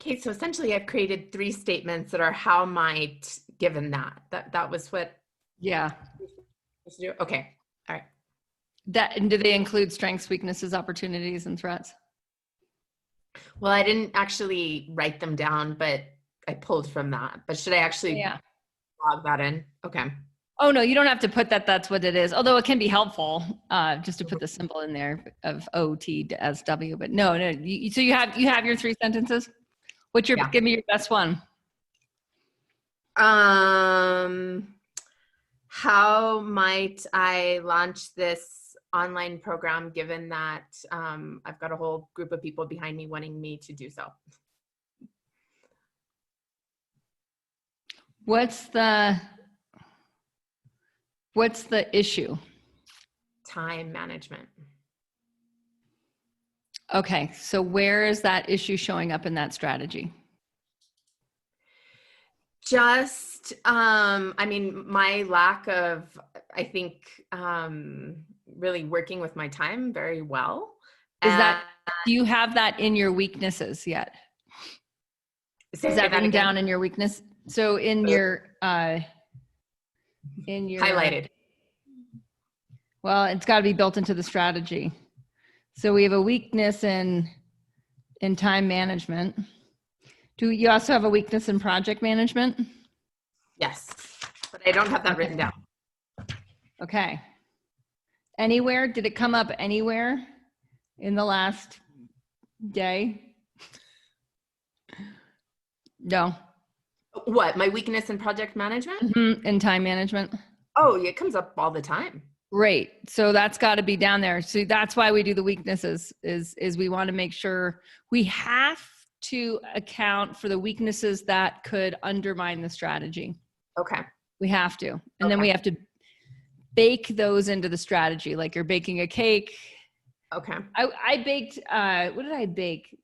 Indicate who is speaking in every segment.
Speaker 1: Okay, so essentially I've created 3 statements that are how might, given that was what
Speaker 2: Yeah.
Speaker 1: you're supposed to do? Okay, all right.
Speaker 2: And do they include strengths, weaknesses, opportunities, and threats?
Speaker 1: Well, I didn't actually write them down, but I pulled from that. But should I actually log that in? Okay.
Speaker 2: Oh no, you don't have to put that. That's what it is. Although it can be helpful just to put the symbol in there of OT as W. But no. So you have your 3 sentences. What's your? Give me your best one.
Speaker 1: How might I launch this online program given that I've got a whole group of people behind me wanting me to do so?
Speaker 2: What's the issue?
Speaker 1: Time management.
Speaker 2: Okay, so where is that issue showing up in that strategy?
Speaker 1: Just, I mean, my lack of, I think, really working with my time very well.
Speaker 2: Do you have that in your weaknesses yet? Is that written down in your weakness? So in your
Speaker 1: highlighted.
Speaker 2: Well, it's got to be built into the strategy. So we have a weakness in time management. Do you also have a weakness in project management?
Speaker 1: Yes, but I don't have that written down.
Speaker 2: Okay. Anywhere? Did it come up anywhere in the last day? No.
Speaker 1: What? My weakness in project management?
Speaker 2: Mm-hmm. In time management?
Speaker 1: Oh, it comes up all the time.
Speaker 2: Great. So that's got to be down there. So that's why we do the weaknesses is we want to make sure we have to account for the weaknesses that could undermine the strategy.
Speaker 1: Okay.
Speaker 2: We have to. And then we have to bake those into the strategy. Like you're baking a cake.
Speaker 1: Okay.
Speaker 2: I baked, what did I bake?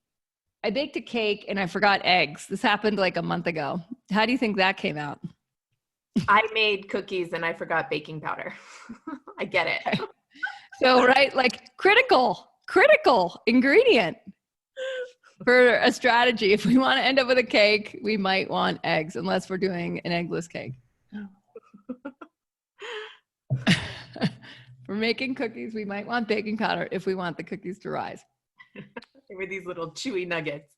Speaker 2: I baked a cake and I forgot eggs. This happened like a month ago. How do you think that came out?
Speaker 1: I made cookies and I forgot baking powder. I get it.
Speaker 2: Okay. So, right, like critical ingredient for a strategy. If we want to end up with a cake, we might want eggs, unless we're doing an eggless cake. For making cookies, we might want baking powder if we want the cookies to rise.
Speaker 1: They were these little chewy nuggets.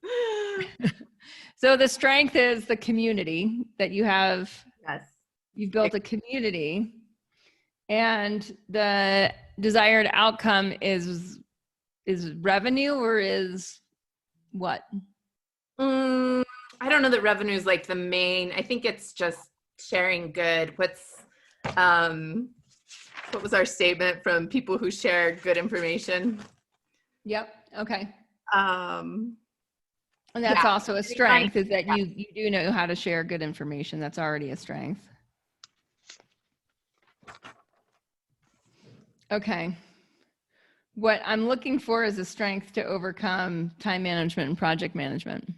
Speaker 2: So the strength is the community that you have.
Speaker 1: Yes.
Speaker 2: You've built a community, and the desired outcome is revenue, or is what?
Speaker 1: I don't know that revenue is like the main. I think it's just sharing good. What was our statement from people who share good information?
Speaker 2: Yep. Okay.
Speaker 1: And
Speaker 2: that's also a strength, is that you do know how to share good information. That's already a strength. Okay. What I'm looking for is a strength to overcome time management and project management.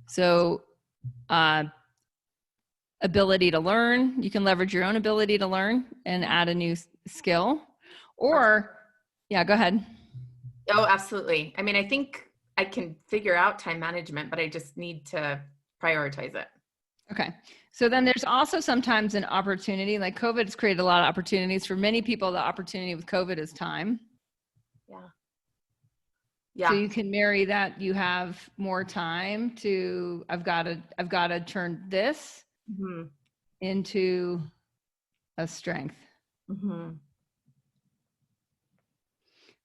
Speaker 2: So, ability to learn. You can leverage your own ability to learn and add a new skill. Or, yeah, go ahead.
Speaker 1: Oh, absolutely. I mean, I think I can figure out time management, but I just need to prioritize it.
Speaker 2: Okay. So then there's also sometimes an opportunity, like COVID has created a lot of opportunities. For many people, the opportunity with COVID is time. Yeah. So you can marry that. You have more time to, I've got to turn this into a strength.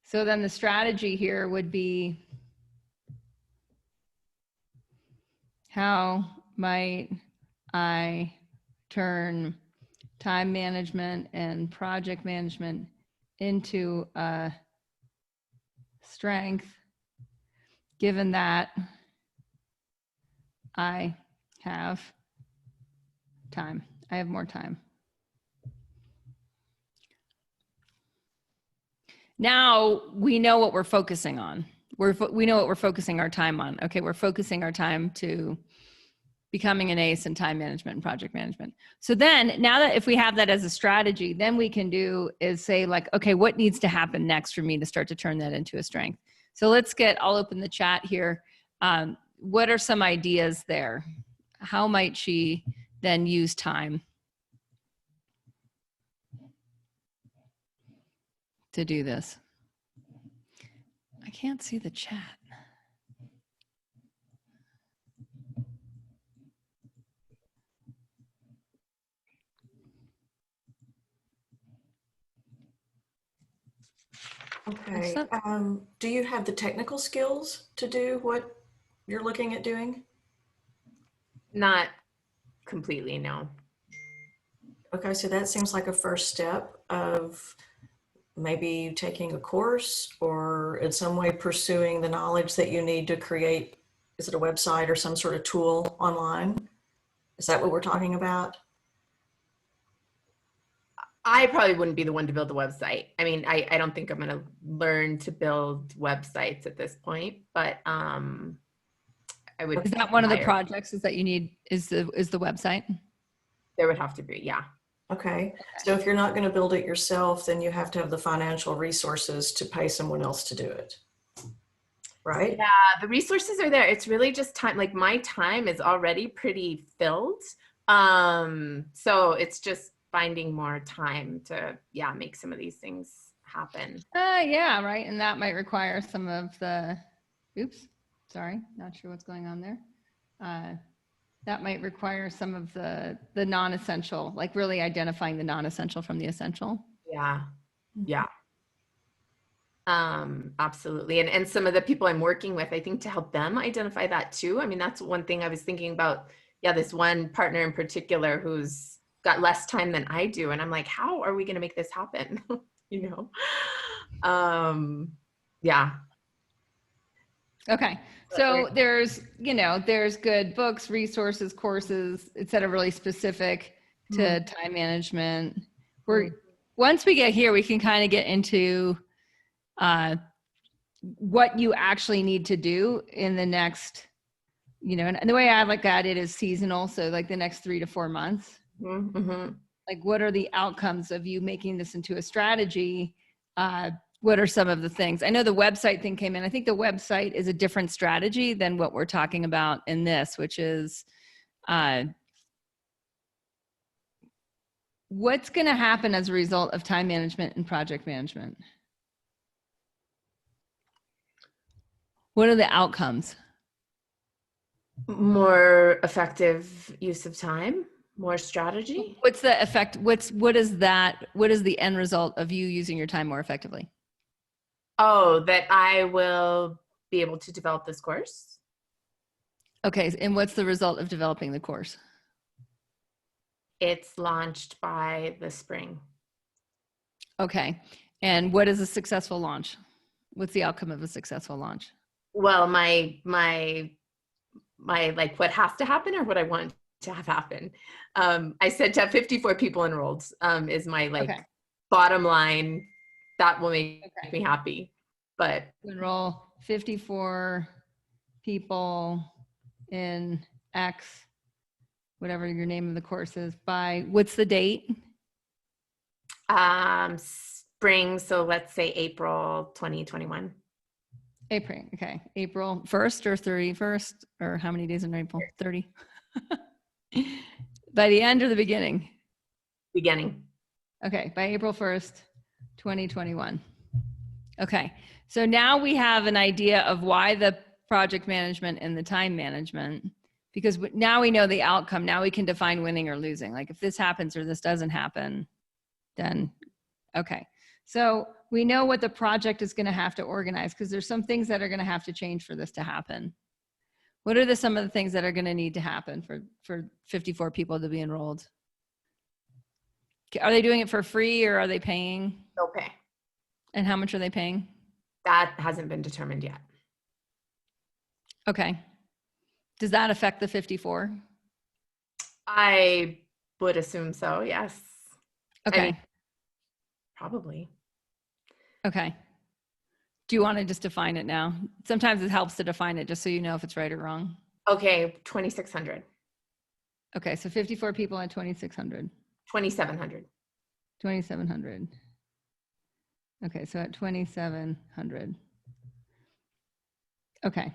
Speaker 2: So then the strategy here would be, how might I turn time management and project management into a strength, given that I have time. I have more time. Now we know what we're focusing on. We know what we're focusing our time on. Okay, we're focusing our time to becoming an ace in time management and project management. So then, now that if we have that as a strategy, then we can do is say like, okay, what needs to happen next for me to start to turn that into a strength? So I'll open the chat here. what are some ideas there? How might she then use time to do this? I can't see the chat.
Speaker 3: Okay. Do you have the technical skills to do what you're looking at doing?
Speaker 1: Not completely, no.
Speaker 3: Okay, so that seems like a first step of maybe taking a course or in some way pursuing the knowledge that you need to create, is it a website or some sort of tool online? Is that what we're talking about?
Speaker 1: I probably wouldn't be the one to build the website. I mean, I don't think I'm going to learn to build websites at this point, but I would.
Speaker 2: Is that one of the
Speaker 1: hire.
Speaker 2: projects is that you need is the website?
Speaker 1: There would have to be, yeah.
Speaker 3: Okay. So if you're not going to build it yourself, then you have to have the financial resources to pay someone else to do it. Right?
Speaker 1: Yeah, the resources are there. It's really just time. Like my time is already pretty filled. So it's just finding more time to, yeah, make some of these things happen.
Speaker 2: Yeah, right. And that might require some of the, oops, sorry, not sure what's going on there. That might require some of the non-essential, like really identifying the non-essential from the essential.
Speaker 1: Yeah, yeah. Absolutely. And some of the people I'm working with, I think to help them identify that too. I mean, that's one thing I was thinking about. Yeah, this one partner in particular who's got less time than I do. And I'm like, how are we going to make this happen? You know? Yeah.
Speaker 2: Okay. So there's, there's good books, resources, courses, et cetera, really specific to time management. Once we get here, we can kind of get into what you actually need to do in the next, and the way I look at it is seasonal. So like the next 3 to 4 months, like what are the outcomes of you making this into a strategy? What are some of the things? I know the website thing came in. I think the website is a different strategy than what we're talking about in this, which is what's going to happen as a result of time management and project management? What are the outcomes?
Speaker 1: More effective use of time, more strategy.
Speaker 2: What's the effect? What is the end result of you using your time more effectively?
Speaker 1: Oh, that I will be able to develop this course.
Speaker 2: Okay. And what's the result of developing the course?
Speaker 1: It's launched by the spring.
Speaker 2: Okay. And what is a successful launch? What's the outcome of a successful launch?
Speaker 1: Well, my like what has to happen or what I want to have happen. I said to have 54 people enrolled is my bottom line. That will make me happy. But
Speaker 2: enroll 54 people in X, whatever your name of the course is, by what's the date?
Speaker 1: Spring. So let's say April 2021.
Speaker 2: April. Okay. April 1st or 31st, or how many days in April? 30. By the end or the beginning?
Speaker 1: Beginning.
Speaker 2: Okay. By April 1st, 2021. Okay. So now we have an idea of why the project management and the time management, because now we know the outcome. Now we can define winning or losing. Like if this happens or this doesn't happen, then okay. So we know what the project is going to have to organize because there's some things that are going to have to change for this to happen. What are some of the things that are going to need to happen for 54 people to be enrolled? Are they doing it for free or are they paying?
Speaker 1: They'll pay.
Speaker 2: And how much are they paying?
Speaker 1: That hasn't been determined yet.
Speaker 2: Okay. Does that affect the 54?
Speaker 1: I would assume so, yes.
Speaker 2: Okay.
Speaker 1: I mean, probably.
Speaker 2: Okay. Do you want to just define it now? Sometimes it helps to define it just so you know if it's right or wrong.
Speaker 1: Okay, 2,600.
Speaker 2: Okay, so 54 people at 2,600.
Speaker 1: 2,700.
Speaker 2: 2,700. Okay, so at 2,700. Okay.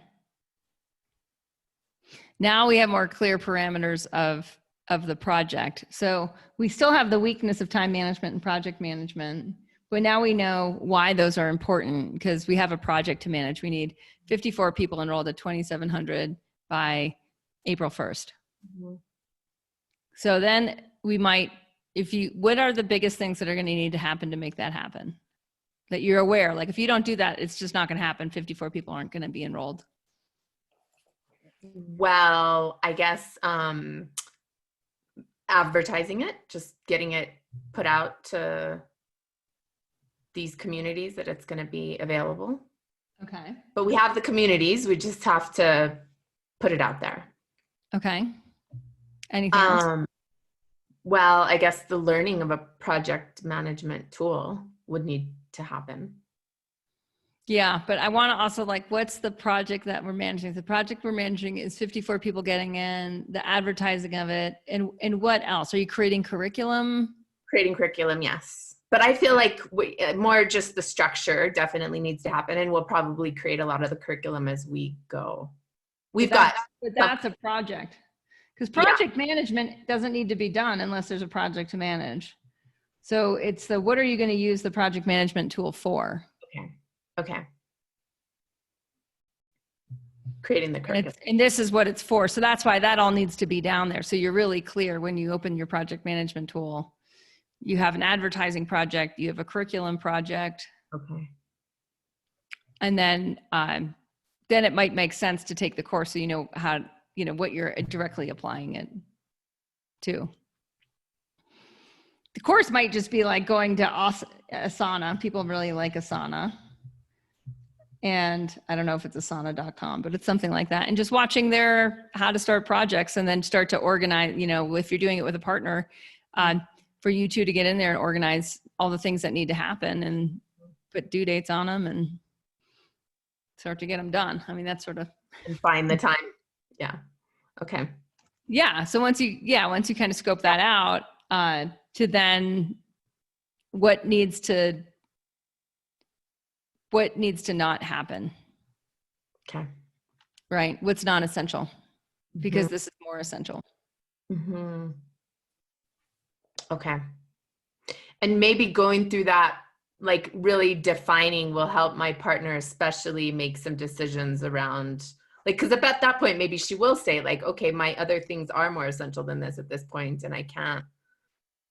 Speaker 2: Now we have more clear parameters of the project. So we still have the weakness of time management and project management, but now we know why those are important because we have a project to manage. We need 54 people enrolled at 2,700 by April 1st.
Speaker 3: Mm-hmm.
Speaker 2: So then we might, what are the biggest things that are going to need to happen to make that happen? That you're aware, like if you don't do that, it's just not going to happen. 54 people aren't going to be enrolled.
Speaker 1: Well, I guess advertising it, just getting it put out to these communities that it's going to be available.
Speaker 2: Okay.
Speaker 1: But we have the communities, we just have to put it out there.
Speaker 2: Okay. Anything else?
Speaker 1: Well, I guess the learning of a project management tool would need to happen.
Speaker 2: Yeah, but I want to also like, what's the project that we're managing? The project we're managing is 54 people getting in, the advertising of it, and what else? Are you creating curriculum?
Speaker 1: Creating curriculum, yes. But I feel like more just the structure definitely needs to happen, and we'll probably create a lot of the curriculum as we go. But
Speaker 2: that's a project. Because project management doesn't need to be done unless there's a project to manage. So it's what are you going to use the project management tool for?
Speaker 1: Okay. Creating the curriculum.
Speaker 2: And this is what it's for. So that's why that all needs to be down there. So you're really clear when you open your project management tool. You have an advertising project, you have a curriculum project.
Speaker 1: Okay.
Speaker 2: And then it might make sense to take the course so you know how, what you're directly applying it to. The course might just be like going to Asana. People really like Asana. And I don't know if it's asana.com, but it's something like that. And just watching their how to start projects and then start to organize, if you're doing it with a partner, for you two to get in there and organize all the things that need to happen and put due dates on them and start to get them done. I mean, that's sort of.
Speaker 1: And find the time. Yeah. Okay.
Speaker 2: Yeah. So once you kind of scope that out, to then what needs to not happen.
Speaker 1: Okay.
Speaker 2: Right. What's non-essential, because this is more essential.
Speaker 1: Mm-hmm. Okay. And maybe going through that, like really defining will help my partner especially make some decisions around, like, because at that point, maybe she will say like, okay, my other things are more essential than this at this point, and I can't,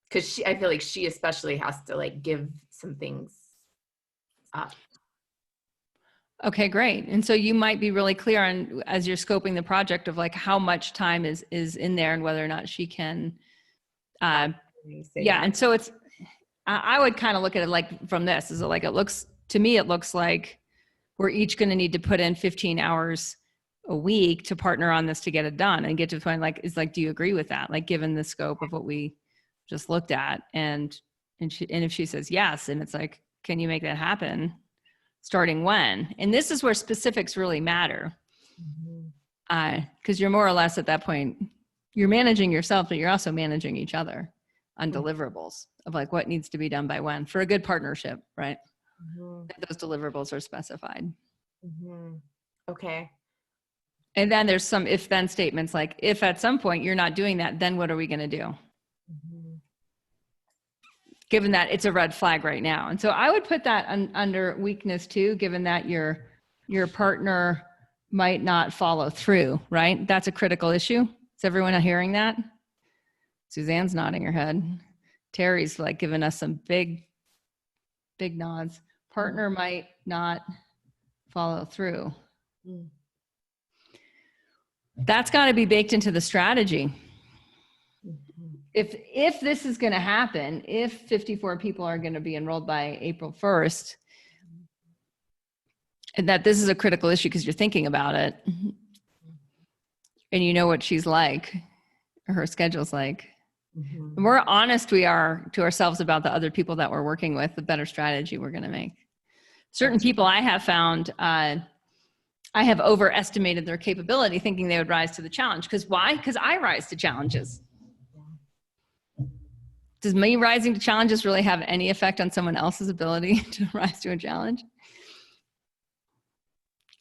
Speaker 1: because I feel like she especially has to like give some things up.
Speaker 2: Okay, great. And so you might be really clear on, as you're scoping the project, of like how much time is in there and whether or not she can, yeah. And so it's, I would kind of look at it like from this, is it like, it looks like we're each going to need to put in 15 hours a week to partner on this to get it done and get to the point, like, is like, do you agree with that? Like, given the scope of what we just looked at, and if she says yes, and it's like, can you make that happen? Starting when? And this is where specifics really matter. Because you're more or less at that point, you're managing yourself, but you're also managing each other on deliverables of like what needs to be done by when for a good partnership, right? Those deliverables are specified.
Speaker 1: Okay.
Speaker 2: And then there's some if then statements like, if at some point you're not doing that, then what are we going to do? Given that it's a red flag right now. And so I would put that under weakness too, given that your partner might not follow through, right? That's a critical issue. Is everyone hearing that? Suzanne's nodding her head. Terry's like giving us some big nods. Partner might not follow through. That's got to be baked into the strategy. If this is going to happen, if 54 people are going to be enrolled by April 1st, and that this is a critical issue because you're thinking about it and you know what she's like, or her schedule's like, the more honest we are to ourselves about the other people that we're working with, the better strategy we're going to make. Certain people I have found, I have overestimated their capability thinking they would rise to the challenge. Because why? Because I rise to challenges. Does me rising to challenges really have any effect on someone else's ability to rise to a challenge?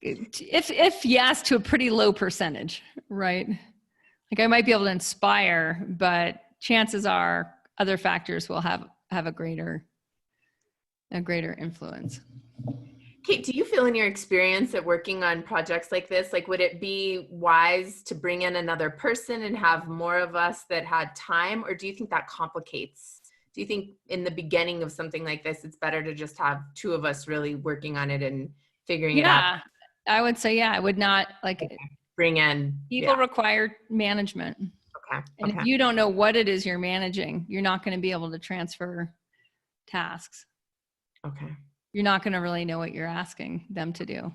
Speaker 2: if yes, to a pretty low percentage, right? Like I might be able to inspire, but chances are other factors will have a greater influence.
Speaker 1: Cate, do you feel in your experience at working on projects like this, like would it be wise to bring in another person and have more of us that had time, or do you think that complicates? Do you think in the beginning of something like this, it's better to just have two of us really working on it and figuring it out?
Speaker 2: Yeah, I would say, yeah, I would not like
Speaker 1: Bring in
Speaker 2: people require management.
Speaker 1: Okay.
Speaker 2: And if you don't know what it is you're managing, you're not going to be able to transfer tasks.
Speaker 1: Okay.
Speaker 2: You're not going to really know what you're asking them to do.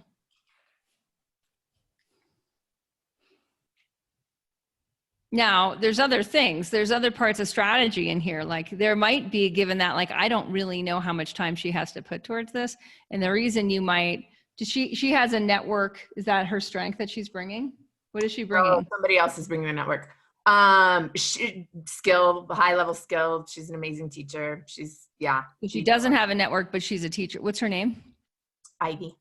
Speaker 2: Now, there's other things. There's other parts of strategy in here. Like there might be, given that, like, I don't really know how much time she has to put towards this. And the reason you might, she has a network. Is that her strength that she's bringing? What is she bringing?
Speaker 1: Oh, somebody else is bringing the network. High level skill. She's an amazing teacher.
Speaker 2: She doesn't have a network, but she's a teacher. What's her name?
Speaker 1: Ivy.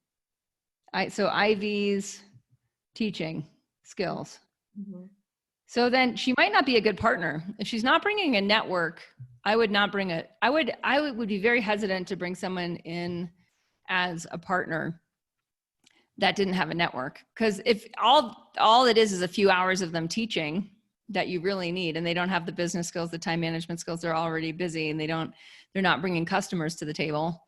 Speaker 2: So Ivy's teaching skills.
Speaker 1: Mm-hmm.
Speaker 2: So then she might not be a good partner. If she's not bringing a network, I would be very hesitant to bring someone in as a partner that didn't have a network. Because if all it is a few hours of them teaching that you really need, and they don't have the business skills, the time management skills, they're already busy and they're not bringing customers to the table.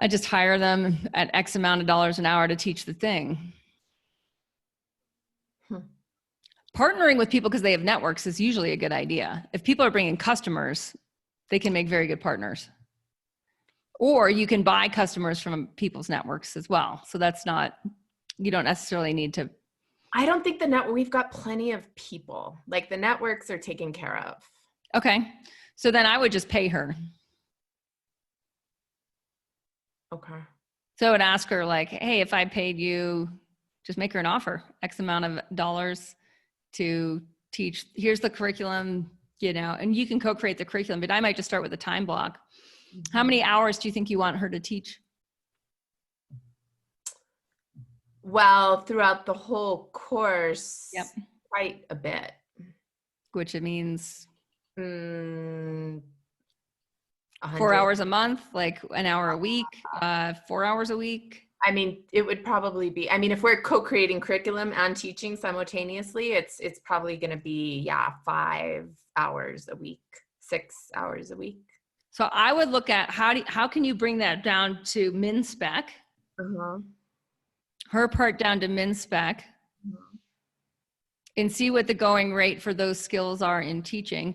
Speaker 2: I just hire them at X amount of dollars an hour to teach the thing. Partnering with people because they have networks is usually a good idea. If people are bringing customers, they can make very good partners. Or you can buy customers from people's networks as well. So you don't necessarily need to.
Speaker 1: I don't think we've got plenty of people. Like the networks are taken care of.
Speaker 2: Okay. So then I would just pay her.
Speaker 1: Okay.
Speaker 2: So I would ask her like, hey, if I paid you, just make her an offer, X amount of dollars to teach. Here's the curriculum, and you can co-create the curriculum, but I might just start with a time block. Mm-hmm. How many hours do you think you want her to teach?
Speaker 1: Well, throughout the whole course,
Speaker 2: yep,
Speaker 1: quite a bit.
Speaker 2: Which it means
Speaker 1: 4
Speaker 2: hours a month, like an hour a week, 4 hours a week.
Speaker 1: I mean, it would probably be, if we're co-creating curriculum and teaching simultaneously, it's probably going to be, 5 hours a week, 6 hours a week.
Speaker 2: So I would look at how can you bring that down to min spec, her part down to min spec, and see what the going rate for those skills are in teaching.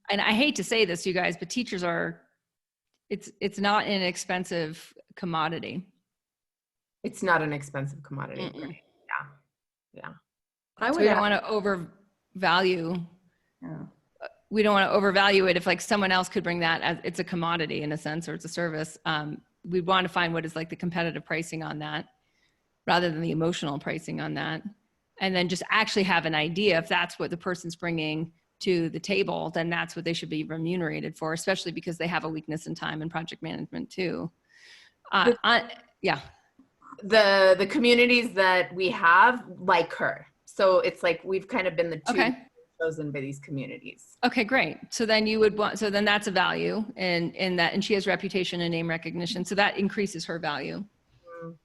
Speaker 2: And I hate to say this, you guys, but teachers it's not an expensive commodity.
Speaker 1: It's not an expensive commodity. Right? Yeah.
Speaker 2: We don't want to overvalue. Yeah. We don't want to overvalue it if like someone else could bring that as it's a commodity in a sense, or it's a service. We want to find what is like the competitive pricing on that rather than the emotional pricing on that. And then just actually have an idea if that's what the person's bringing to the table, then that's what they should be remunerated for, especially because they have a weakness in time and project management too. Yeah.
Speaker 1: The communities that we have like her. So it's like, we've kind of been the two chosen by these communities.
Speaker 2: Okay, great. So then then that's a value in that, and she has reputation and name recognition. So that increases her value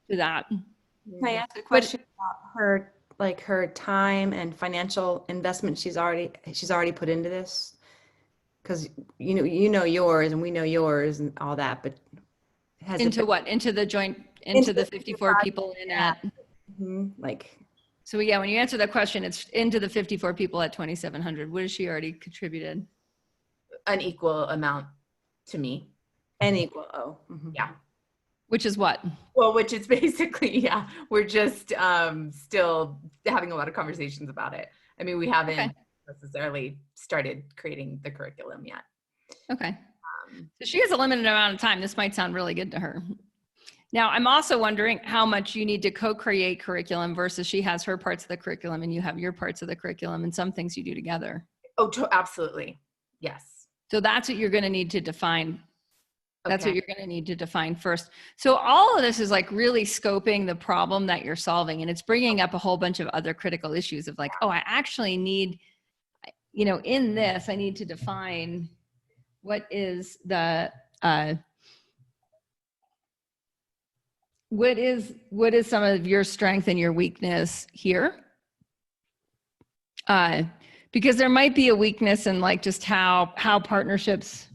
Speaker 2: to that.
Speaker 4: Can I ask a question about her time and financial investment she's already put into this? Because you know yours and we know yours and all that, but
Speaker 2: into the 54 people in it. So yeah, when you answer that question, it's into the 54 people at 2,700. What has she already contributed?
Speaker 1: An equal amount to me.
Speaker 4: An equal,
Speaker 1: yeah.
Speaker 2: Which is what?
Speaker 1: Well, which is basically, we're just still having a lot of conversations about it. We haven't necessarily started creating the curriculum yet.
Speaker 2: Okay. So she has a limited amount of time. This might sound really good to her. Now, I'm also wondering how much you need to co-create curriculum versus she has her parts of the curriculum and you have your parts of the curriculum, and some things you do together.
Speaker 1: Oh, absolutely. Yes.
Speaker 2: So that's what you're going to need to define That's what
Speaker 1: Okay.
Speaker 2: you're going to need to define first. So all of this is like really scoping the problem that you're solving. And it's bringing up a whole bunch of other critical issues of like, oh, I actually need, in this, I need to define what is the, what is some of your strength and your weakness here? Because there might be a weakness in like just how partnerships,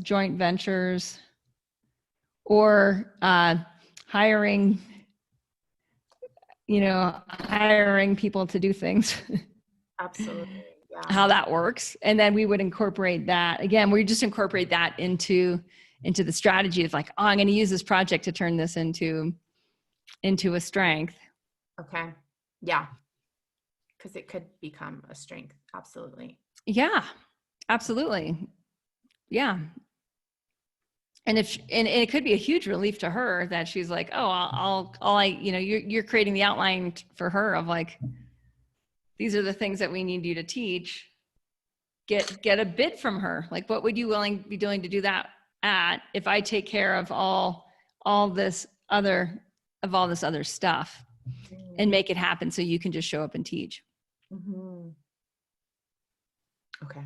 Speaker 2: joint ventures, or hiring people to do things.
Speaker 1: Absolutely. Yeah.
Speaker 2: How that works. And then we would incorporate that. Again, we just incorporate that into the strategy of like, oh, I'm going to use this project to turn this into a strength.
Speaker 1: Okay. Yeah. Because it could become a strength. Absolutely.
Speaker 2: Yeah, absolutely. Yeah. And it could be a huge relief to her that she's like, oh, you're creating the outline for her of like, these are the things that we need you to teach. Get a bid from her. Like, what would you be willing to do that at if I take care of all this other stuff and make it happen so you can just show up and teach.
Speaker 1: Mm-hmm. Okay.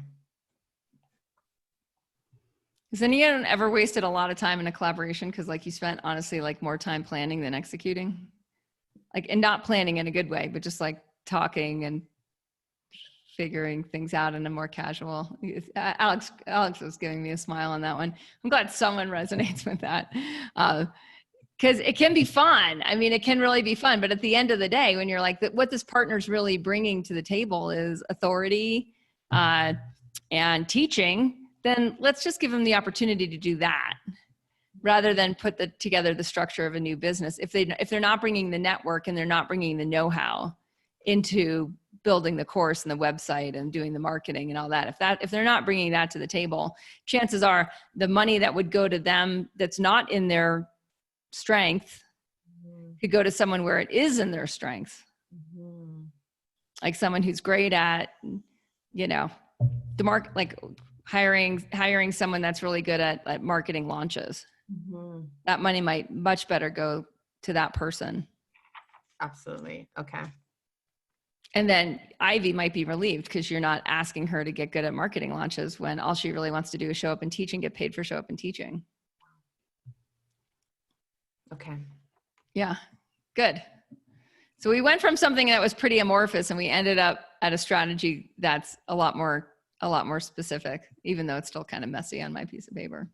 Speaker 2: Has anyone ever wasted a lot of time in a collaboration because like you spent honestly like more time planning than executing? Like, and not planning in a good way, but just like talking and figuring things out in a more casual. Alex was giving me a smile on that one. I'm glad someone resonates with that. Because it can be fun. I mean, it can really be fun. But at the end of the day, when you're like, what this partner's really bringing to the table is authority and teaching, then let's just give them the opportunity to do that rather than put together the structure of a new business. If they're not bringing the network and they're not bringing the know-how into building the course and the website and doing the marketing and all that, if they're not bringing that to the table, chances are the money that would go to them that's not in their strength could go to someone where it is in their strength.
Speaker 1: Mm-hmm.
Speaker 2: Like someone who's great at, the market, like hiring someone that's really good at marketing launches.
Speaker 1: Mm-hmm.
Speaker 2: That money might much better go to that person.
Speaker 1: Absolutely. Okay.
Speaker 2: And then Ivy might be relieved because you're not asking her to get good at marketing launches when all she really wants to do is show up and teach and get paid for show up and teaching.
Speaker 1: Okay.
Speaker 2: Yeah, good. So we went from something that was pretty amorphous and we ended up at a strategy that's a lot more specific, even though it's still kind of messy on my piece of paper.